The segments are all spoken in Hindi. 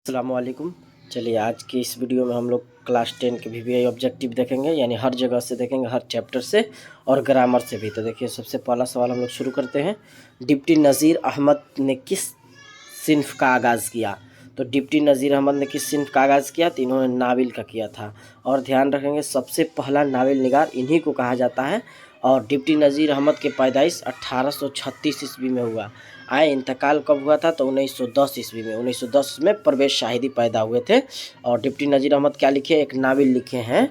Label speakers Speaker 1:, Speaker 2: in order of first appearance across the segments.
Speaker 1: अस्सलामुअलैकुम। चलिए आज की इस वीडियो में हम लोग क्लास 10 के वीवीआई ऑब्जेक्टिव देखेंगे, यानी हर जगह से देखेंगे, हर चैप्टर से और ग्रामर से भी। तो देखिए सबसे पहला सवाल हम लोग शुरू करते हैं। डिप्टी नज़ीर अहमद ने किस सिन्फ का आगाज़ किया? तो डिप्टी नज़ीर अहमद ने किस सिन्फ का आगाज़ किया? तो इन्होंने नाविल का किया था। और ध्यान रखेंगे सबसे पहला नाविल निगार इन्हीं को कहा जाता है। और डिप्टी नज़ीर अहमद की पैदाइश 1836 ईस्वी में हुआ। इंतकाल कब हुआ था? तो 1910 ईस्वी में। 1910 में परवेज़ शाहिदी पैदा हुए थे। और डिप्टी नज़ीर अहमद क्या लिखे? एक नाविल लिखे हैं।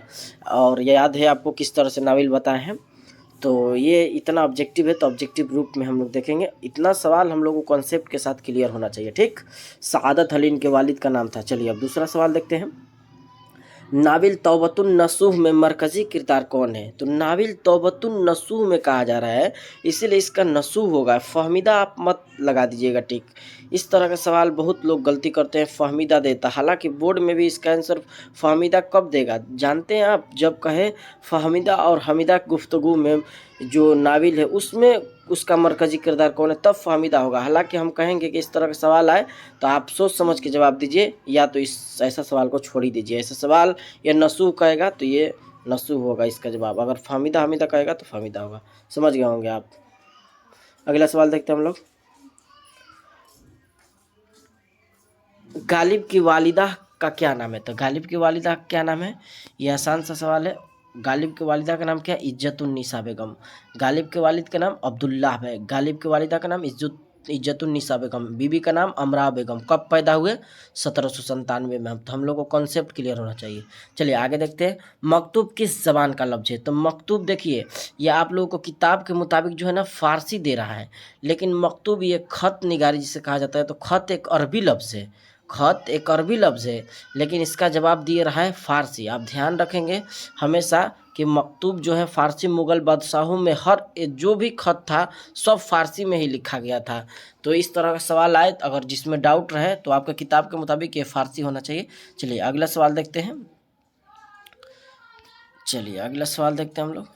Speaker 1: और ये याद है आपको किस तरह से नाविल बताए हैं? तो ये इतना ऑब्जेक्टिव है, तो ऑब्जेक्टिव ग्रुप में हम लोग देखेंगे। इतना सवाल हम लोग को कॉन्सेप्ट के साथ क्लियर होना चाहिए, ठीक। सआदत अली इनके वालिद का नाम था। चलिए अब दूसरा सवाल देखते हैं। नाविल तौबतुन नसूह में मरकज़ी किरदार कौन है? तो नाविल तौबतुन नसूह में कहा जा रहा है, इसीलिए इसका नसूह होगा। फहमीदा आप मत लगा दीजिएगा, ठीक। इस तरह का सवाल बहुत लोग गलती करते हैं, फहमीदा देता। हालांकि बोर्ड में भी इसका आंसर फहमीदा कब देगा जानते हैं आप? जब कहे फहमीदा और हमीदा गुफ्तगू में जो नाविल है उसमें उसका मरकज़ी किरदार कौन है, तब फहमीदा होगा। हालांकि हम कहेंगे कि इस तरह का सवाल आए तो आप सोच समझ के जवाब दीजिए, या तो इस ऐसा सवाल को छोड़ ही दीजिए। ऐसा सवाल ये नसूह कहेगा तो ये नसूह होगा इसका जवाब। अगर फहमीदा हमीदा कहेगा तो फहमीदा होगा। समझ गए होंगे आप। अगला सवाल देखते हैं हम लोग। गालिब की वालिदा का क्या नाम है? तो गालिब की वालिदा का क्या नाम है? ये आसान सा सवाल है। गालिब के वालिदा का नाम क्या है? इज्जतुन्निसा बेगम। गालिब के वालिद का नाम अब्दुल्ला है। गालिब के वालिदा का नाम इज्जतुन्निसा बेगम। बीबी का नाम अमरा बेगम। कब पैदा हुए? 1797 में। तो हम लोग को कॉन्सेप्ट क्लियर होना चाहिए। चलिए आगे देखते हैं। मकतूब किस जबान का लफ्ज़ है? तो मकतूब देखिए, ये आप लोगों को किताब के मुताबिक जो है ना फ़ारसी दे रहा है, लेकिन मकतूब ये ख़त निगारी जिसे कहा जाता है। तो ख़त एक अरबी लफ्ज़ है। खत एक अरबी लफ्ज़ है, लेकिन इसका जवाब दिए रहा है फ़ारसी। आप ध्यान रखेंगे हमेशा कि मकतूब जो है फ़ारसी मुग़ल बादशाहों में हर जो भी खत था सब फ़ारसी में ही लिखा गया था। तो इस तरह का सवाल आए अगर जिसमें डाउट रहे तो आपका किताब के मुताबिक ये फ़ारसी होना चाहिए। चलिए अगला सवाल देखते हैं। हम लोग।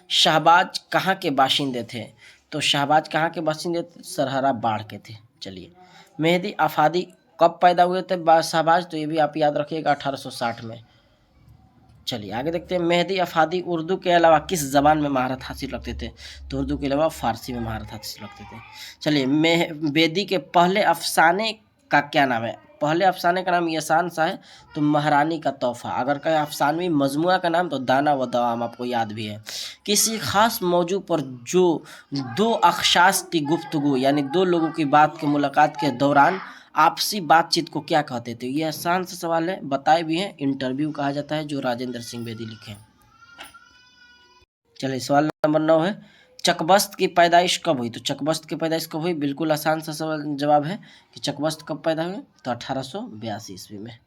Speaker 1: शाहबाज कहाँ के बाशिंदे थे? तो शाहबाज कहाँ के बाशिंदे थे? सरहरा बाढ़ के थे। चलिए मेहदी आफादी कब पैदा हुए थे शाहबाज? तो ये भी आप याद रखिएगा 1860 में। चलिए आगे देखते हैं। मेहदी आफादी उर्दू के अलावा किस ज़बान में महारत हासिल रखते थे? तो उर्दू के अलावा फ़ारसी में महारत हासिल रखते थे। चलिए बेदी के पहले अफसाने का क्या नाम है? पहले अफसाने का नाम ये आसान सा है, तो महारानी का तोहफ़ा। अगर कहें अफसानवी मजमुआ का नाम तो दाना व दवाम, आपको याद भी है। किसी ख़ास मौजू पर जो दो अख़शास की गुफ्तगू, यानी दो लोगों की बात के मुलाकात के दौरान आपसी बातचीत को क्या कहते थे? ये आसान सा सवाल है, बताए भी हैं। इंटरव्यू कहा जाता है, जो राजेंद्र सिंह बेदी लिखे हैं। चलिए सवाल नंबर 9 है। चकबस्त की पैदाइश कब हुई? तो चकबस्त की पैदाइश कब हुई? बिल्कुल आसान सा सवाल जवाब है कि चकबस्त कब पैदा हुए? तो 1882 ईस्वी में।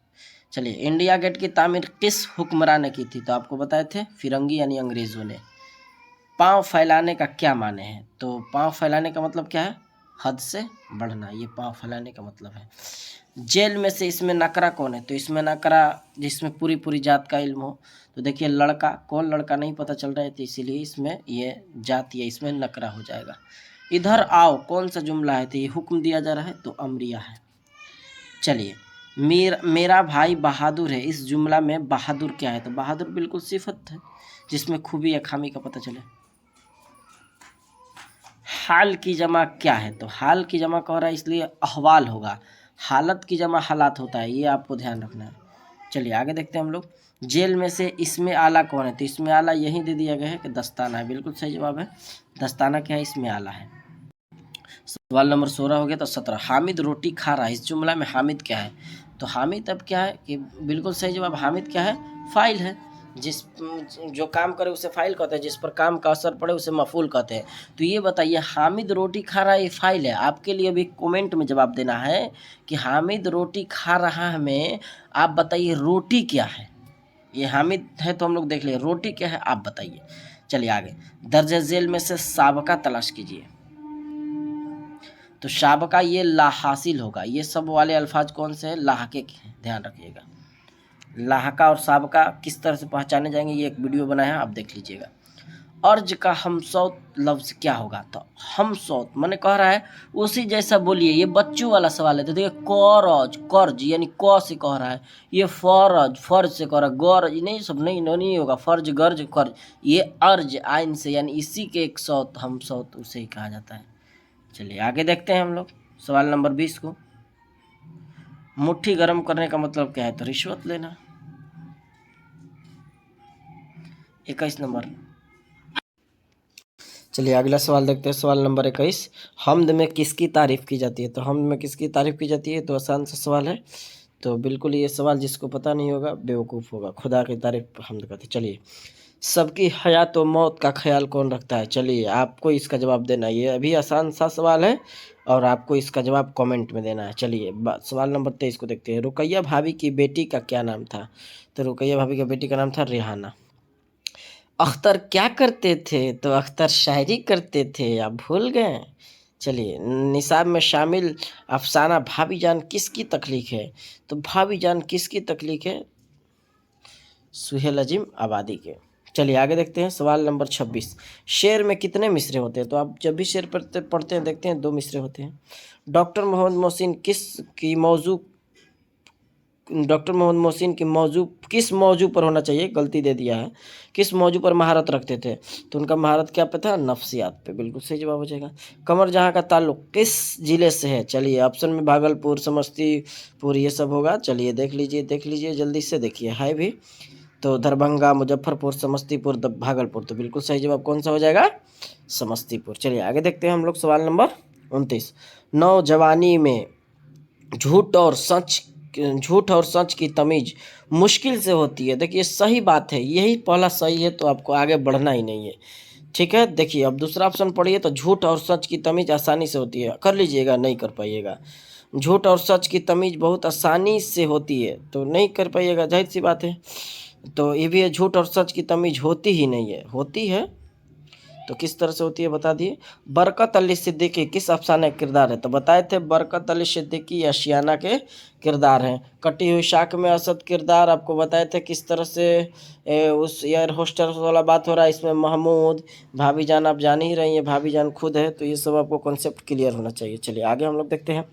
Speaker 1: चलिए इंडिया गेट की तामीर किस हुक्मरान ने की थी? तो आपको बताए थे फिरंगी यानी अंग्रेज़ों ने। पाँव फैलाने का क्या माने हैं? तो पाँव फैलाने का मतलब क्या है? हद से बढ़ना, ये पाँव फैलाने का मतलब है। जेल में से इसमें नकरा कौन है? तो इसमें नकरा जिसमें पूरी पूरी जात का इल्म हो। तो देखिए लड़का, कौन लड़का नहीं पता चल रहा है, तो इसीलिए इसमें ये जात या इसमें नकरा हो जाएगा। इधर आओ कौन सा जुमला है? तो ये हुक्म दिया जा रहा है, तो अमरिया है। चलिए मेरा भाई बहादुर है, इस जुमला में बहादुर क्या है? तो बहादुर बिल्कुल सिफत है जिसमें खूबी या खामी का पता चले। हाल की जमा क्या है? तो हाल की जमा कह रहा है इसलिए अहवाल होगा। हालत की जमा हालात होता है, ये आपको ध्यान रखना है। चलिए आगे देखते हैं हम लोग। जेल में से इसमें आला कौन है? तो इसमें आला यही दे दिया गया है कि दस्ताना है। बिल्कुल सही जवाब है, दस्ताना क्या है? इसमें आला है। सवाल नंबर 16 हो गया। तो 17, हामिद रोटी खा रहा है, इस जुमला में हामिद क्या है? तो हामिद अब क्या है कि बिल्कुल सही जवाब, हामिद क्या है? फाइल है। जिस जो काम करे उसे फाइल कहते हैं, जिस पर काम का असर पड़े उसे मफूल कहते हैं। तो ये बताइए हामिद रोटी खा रहा है, ये फाइल है। आपके लिए भी कमेंट में जवाब देना है कि हामिद रोटी खा रहा है में आप बताइए रोटी क्या है। ये हामिद है तो हम लोग देख लिए, रोटी क्या है आप बताइए। चलिए आगे। दर्ज झेल में से साबका तलाश कीजिए। तो साबका ये ला हासिल होगा। ये सब वाले अल्फाज कौन से हैं? लाहके के हैं, ध्यान रखिएगा। लाहका और साबका किस तरह से पहचाने जाएंगे, ये एक वीडियो बनाया है, आप देख लीजिएगा। अर्ज का हमसौत लफ्ज़ क्या होगा? तो हमसौत माने कह रहा है उसी जैसा बोलिए। ये बच्चों वाला सवाल है। तो देखिए करज, कर्ज यानी क से कह रहा है, ये फरज, फर्ज से कह रहा है, गरज नहीं, सब नहीं होगा, फर्ज गर्ज कर्ज। ये अर्ज आइन से यानी इसी के एक सौत हमसौत उसे ही कहा जाता है। चलिए आगे देखते हैं हम लोग सवाल नंबर 20 को। मुट्ठी गर्म करने का मतलब क्या है? तो रिश्वत लेना। 21 नंबर। चलिए अगला सवाल देखते हैं, सवाल नंबर 21। हम्द में किसकी तारीफ़ की जाती है? तो हम्द में किसकी तारीफ़ की जाती है? तो आसान सा सवाल है। तो बिल्कुल ये सवाल जिसको पता नहीं होगा बेवकूफ़ होगा। खुदा की तारीफ़ हम्द करते। चलिए, सबकी हयात व मौत का ख्याल कौन रखता है? चलिए आपको इसका जवाब देना है। ये अभी आसान सा सवाल है और आपको इसका जवाब कमेंट में देना है। चलिए सवाल नंबर 23 को देखते हैं। रुकैया भाभी की बेटी का क्या नाम था? तो रुकैया भाभी की बेटी का नाम था रेहाना। अख्तर क्या करते थे? तो अख्तर शायरी करते थे। आप भूल गए? चलिए, निसाब में शामिल अफसाना भाभी जान किसकी तख्लीक है? तो भाभी जान किसकी तख्लीक है? सुहेल अजीम आबादी के। चलिए आगे देखते हैं सवाल नंबर 26। शेर में कितने मिसरे होते हैं? तो आप जब भी शेर पढ़ते हैं देखते हैं 2 मिसरे होते हैं। डॉक्टर मोहम्मद मोहसिन की मौजू किस मौजू पर होना चाहिए? गलती दे दिया है। किस मौजू पर महारत रखते थे? तो उनका महारत क्या पे था? नफ्सियात पे। बिल्कुल सही जवाब हो जाएगा। कमर जहाँ का ताल्लुक किस जिले से है? चलिए ऑप्शन में भागलपुर, समस्तीपुर ये सब होगा। चलिए देख लीजिए जल्दी से देखिए है भी। तो दरभंगा, मुजफ्फरपुर, समस्तीपुर, भागलपुर। तो बिल्कुल सही जवाब कौन सा हो जाएगा? समस्तीपुर। चलिए आगे देखते हैं हम लोग सवाल नंबर 29। नौजवानी में झूठ और सच की तमीज़ मुश्किल से होती है। देखिए सही बात है, यही पहला सही है तो आपको आगे बढ़ना ही नहीं है। ठीक है, देखिए अब दूसरा ऑप्शन पढ़िए। तो झूठ और सच की तमीज़ आसानी से होती है। कर लीजिएगा, नहीं कर पाइएगा। झूठ और सच की तमीज़ बहुत आसानी से होती है तो नहीं कर पाइएगा, जाहिर सी बात है। तो ये भी है, झूठ और सच की तमीज़ होती ही नहीं है। होती है तो किस तरह से होती है बता दिए। बरकत अली सिद्दीकी किस अफसाने का किरदार है? तो बताए थे बरकत अली सिद्दीकी आशियाना के किरदार हैं। कटी हुई शाख में असद किरदार आपको बताए थे किस तरह से उस एयर होस्टल वाला बात हो रहा है। इसमें महमूद, भाभी जान आप जान ही रही हैं, भाभी जान खुद है। तो ये सब आपको कॉन्सेप्ट क्लियर होना चाहिए। चलिए आगे हम लोग देखते हैं।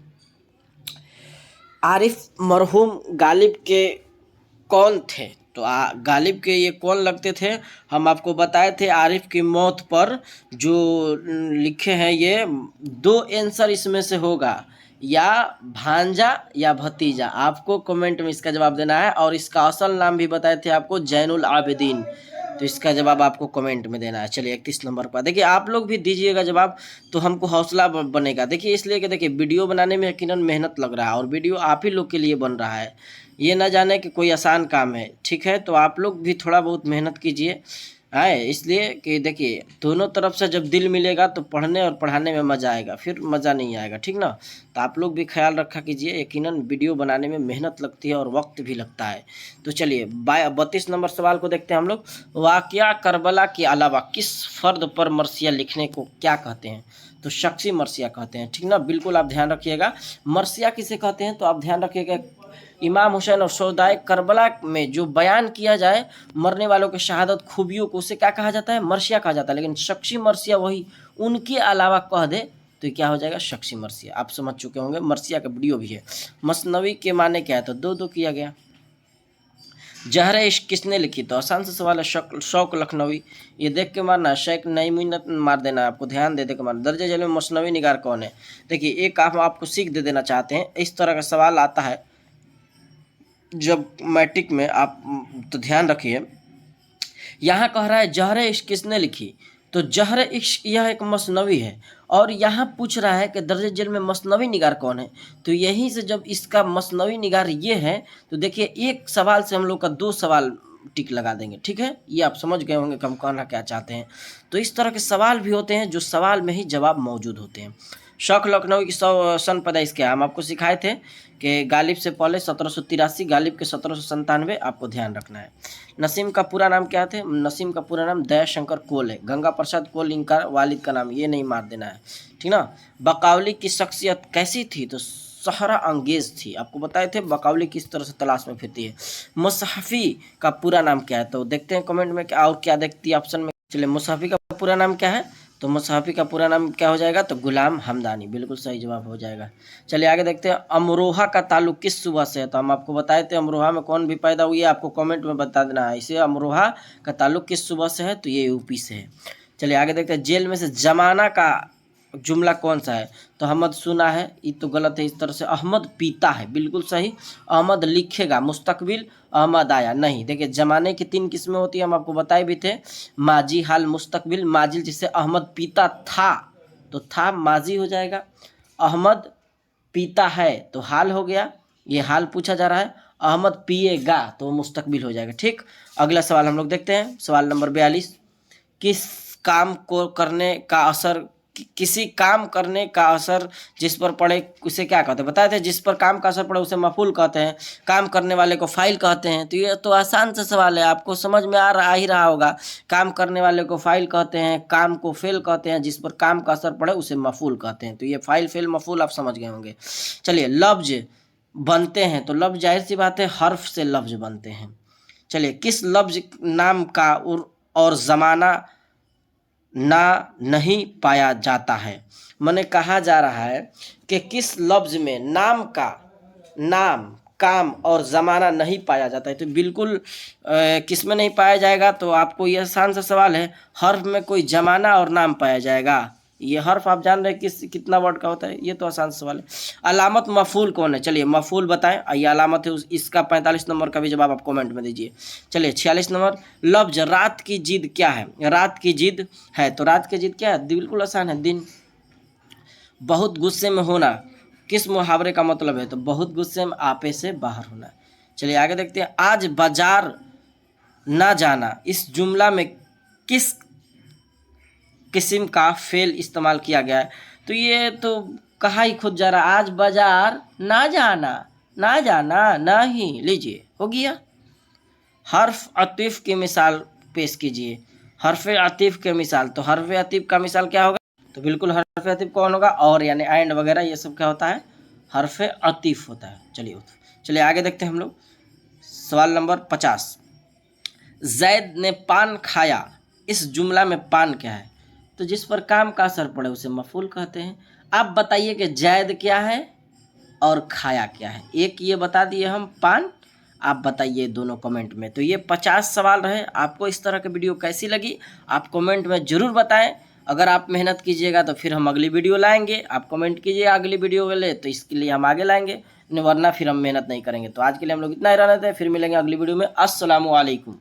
Speaker 1: आरिफ मरहूम गालिब के कौन थे? तो गालिब के ये कौन लगते थे? हम आपको बताए थे आरिफ की मौत पर जो लिखे हैं ये 2 आंसर इसमें से होगा, या भांजा या भतीजा। आपको कमेंट में इसका जवाब देना है और इसका असल नाम भी बताए थे आपको, जैनुल आबिदीन। तो इसका जवाब आपको कमेंट में देना है। चलिए 31 नंबर पर देखिए, आप लोग भी दीजिएगा जवाब तो हमको हौसला बनेगा। देखिए इसलिए कि देखिए वीडियो बनाने में यकीनन मेहनत लग रहा है और वीडियो आप ही लोग के लिए बन रहा है। ये ना जाने कि कोई आसान काम है। ठीक है, तो आप लोग भी थोड़ा बहुत मेहनत कीजिए है, इसलिए कि देखिए दोनों तरफ से जब दिल मिलेगा तो पढ़ने और पढ़ाने में मज़ा आएगा, फिर मज़ा नहीं आएगा। ठीक ना? तो आप लोग भी ख्याल रखा कीजिए। यकीनन वीडियो बनाने में मेहनत लगती है और वक्त भी लगता है। तो चलिए 32 नंबर सवाल को देखते हैं हम लोग। वाक़या करबला के अलावा किस फ़र्द पर मरसिया लिखने को क्या कहते हैं? तो शख्सी मरसिया कहते हैं। ठीक ना? बिल्कुल आप ध्यान रखिएगा। मरसिया किसे कहते हैं? तो आप ध्यान रखिएगा, इमाम हुसैन और शोहदाए करबला में जो बयान किया जाए मरने वालों के शहादत खूबियों को, उसे क्या कहा जाता है? मरसिया कहा जाता है। लेकिन शख्सी मरसिया वही उनके अलावा कह दे तो क्या हो जाएगा? शख्सी मरसिया। आप समझ चुके होंगे, मरसिया का वीडियो भी है। मसनवी के माने क्या है? तो 2-2 किया गया। जहर इश्क किसने लिखी? तो आसान सा सवाल है, शौक लखनवी। ये देख के मारना, शेख नईमुद्दीन मार देना, आपको ध्यान दे के मारना। दर्जे जल में मसनवी निगार कौन है? देखिए एक आप आपको सीख दे देना चाहते हैं, इस तरह का सवाल आता है जब मैट्रिक में आप, तो ध्यान रखिए। यहाँ कह रहा है जहर इश्क किसने लिखी? तो जहर इश्क यह एक मसनवी है और यहाँ पूछ रहा है कि दर्जे जेल में मसनवी निगार कौन है। तो यहीं से जब इसका मसनवी निगार ये है तो देखिए एक सवाल से हम लोग का 2 सवाल टिक लगा देंगे। ठीक है, ये आप समझ गए होंगे कि हम कहना क्या चाहते हैं। तो इस तरह के सवाल भी होते हैं जो सवाल में ही जवाब मौजूद होते हैं। शौक लखनऊ की सन पैदाइश क्या? हम आपको सिखाए थे कि गालिब से पहले 1783, गालिब के 1797, आपको ध्यान रखना है। नसीम का पूरा नाम क्या थे? नसीम का पूरा नाम दयाशंकर कोल है। गंगा प्रसाद कोल इनका वालिद का नाम, ये नहीं मार देना है। ठीक ना? बकावली की शख्सियत कैसी थी? तो सहरा अंगेज थी। आपको बताए थे बकावली किस तरह से तलाश में फिरती है। मुसहफ़ी का पूरा नाम क्या है? तो देखते हैं कमेंट में क्या और क्या देखती है ऑप्शन में। चलिए मुसहफ़ी का पूरा नाम क्या है? तो मुसहफ़ी का पूरा नाम क्या हो जाएगा? तो गुलाम हमदानी, बिल्कुल सही जवाब हो जाएगा। चलिए आगे देखते हैं, अमरोहा का ताल्लुक किस सूबा से है? तो हम आपको बताए थे अमरोहा में कौन भी पैदा हुई है, आपको कमेंट में बता देना है। इसे अमरोहा का ताल्लुक किस सूबा से है? तो ये यूपी से है। चलिए आगे देखते हैं, जेल में से जमाना का जुमला कौन सा है? तो अहमद सुना है, ये तो गलत है। इस तरह से अहमद पीता है, बिल्कुल सही। अहमद लिखेगा, मुस्तकबिल अहमद आया, नहीं। देखिए जमाने की 3 किस्में होती हैं, हम आपको बताए भी थे, माजी, हाल, मुस्तकबिल। माजी जिससे अहमद पीता था, तो था माजी हो जाएगा। अहमद पीता है तो हाल हो गया, ये हाल पूछा जा रहा है। अहमद पिएगा तो मुस्तकबिल हो जाएगा। ठीक, अगला सवाल हम लोग देखते हैं, सवाल नंबर 42। किस काम को करने का असर, किसी काम करने का असर जिस पर पड़े उसे क्या कहते हैं? बताए थे, जिस पर काम का असर पड़े उसे मफूल कहते हैं, काम करने वाले को फाइल कहते हैं। तो ये तो आसान सा सवाल है, आपको समझ में आ ही रहा होगा। काम करने वाले को फाइल कहते हैं, काम को फेल कहते हैं, जिस पर काम का असर पड़े उसे मफूल कहते हैं। तो ये फाइल, फेल, मफूल आप समझ गए होंगे। चलिए, लफ्ज बनते हैं, तो लफ्ज जाहिर सी बात है हर्फ से लफ्ज बनते हैं। चलिए, किस लफ्ज नाम का और ज़माना ना नहीं पाया जाता है? मैंने कहा जा रहा है कि किस लफ्ज में नाम का, नाम, काम और ज़माना नहीं पाया जाता है। तो बिल्कुल किस में नहीं पाया जाएगा? तो आपको ये आसान सा सवाल है, हर्फ में कोई ज़माना और नाम पाया जाएगा। ये हर्फ आप जान रहे हैं कितना वर्ड का होता है? ये तो आसान सवाल है। अलामत मफूल कौन है? चलिए मफूल बताएं। ये अलामत है, इसका 45 नंबर का भी जवाब आप कमेंट में दीजिए। चलिए 46 नंबर, लफ्ज रात की जिद क्या है? रात की जिद है, तो रात की जिद क्या है? बिल्कुल आसान है, दिन। बहुत गुस्से में होना किस मुहावरे का मतलब है? तो बहुत गुस्से में, आपे से बाहर होना। चलिए आगे देखते हैं, आज बाजार ना जाना, इस जुमला में किस किस्म का फेल इस्तेमाल किया गया है? तो ये तो कहा ही खुद जा रहा, आज बाजार ना जाना, ना जाना नहीं, लीजिए हो गया। हर्फ अतीफ की मिसाल पेश कीजिए। हर्फ अतीफ की मिसाल, तो हर्फ अतीफ का मिसाल क्या होगा? तो बिल्कुल हर्फ अतीफ कौन होगा? और यानी एंड वगैरह ये सब क्या होता है? हर्फ अतीफ होता है। चलिए आगे देखते हैं हम लोग, सवाल नंबर 50। जैद ने पान खाया, इस जुमला में पान क्या है? तो जिस पर काम का असर पड़े उसे मफूल कहते हैं। आप बताइए कि जैद क्या है और खाया क्या है? एक ये बता दिए हम, पान। आप बताइए दोनों कमेंट में। तो ये 50 सवाल रहे। आपको इस तरह की वीडियो कैसी लगी आप कमेंट में ज़रूर बताएं। अगर आप मेहनत कीजिएगा तो फिर हम अगली वीडियो लाएंगे। आप कमेंट कीजिए अगली वीडियो के लिए, तो इसके लिए हम आगे लाएंगे, वरना फिर हम मेहनत नहीं करेंगे। तो आज के लिए हम लोग इतना ही रहना था, फिर मिलेंगे अगली वीडियो में। अस्सलामु अलैकुम।